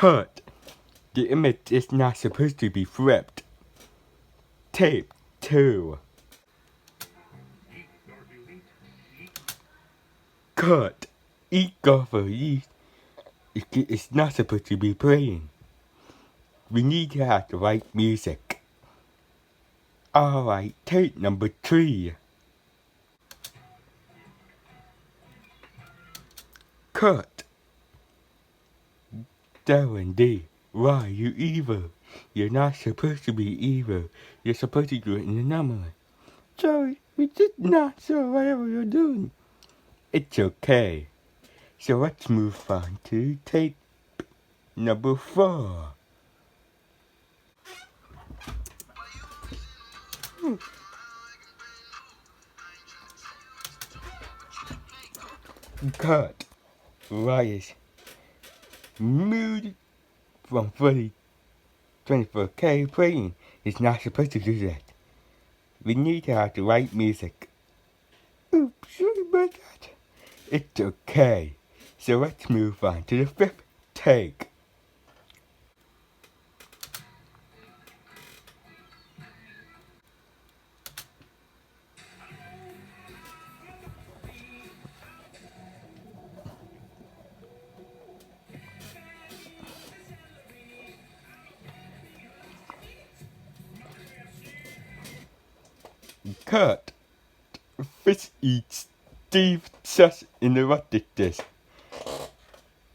Cut. The image is not supposed to be flipped. Tape 2. Cut. Eat golfer eat. It's not supposed to be playing. We need to have the right music. Alright, tape number 3. Cut. Darren D. Why, you evil. You're not supposed to be evil. You're supposed to do it in the number. Sorry, we just not sure whatever you're doing. It's okay. So let's move on to tape number 4. Cut. Riot. Mood from 24K playing. It's not supposed to do that. We need to have the right music. Oops, sorry about that. It's okay. So let's move on to the 5th take. Cut. Fish eats. Steve just interrupted this.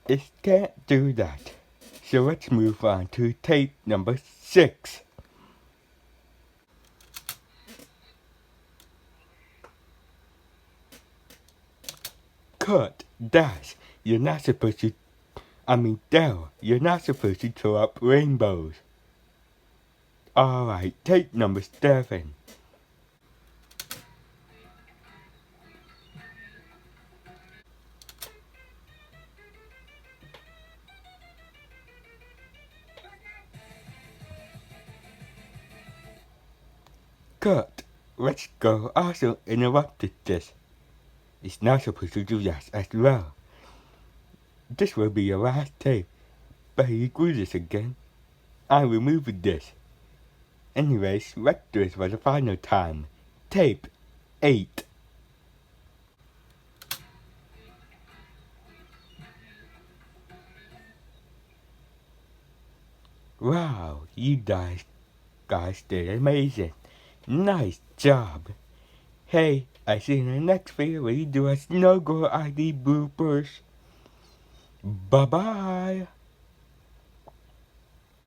It can't do that. So let's move on to tape number 6. Cut. Dash. You're not supposed to. Dell. You're not supposed to throw up rainbows. Alright, tape number 7. Cut. Let's go also interrupted this. It's not supposed to do that as well. This will be your last tape. But you do this again. I removed this. Anyways, let's do it for the final time. Tape 8. Wow, you guys did amazing. Nice job. Hey, I see you in the next video where you do a Snowgirl ID bloopers. Bye bye.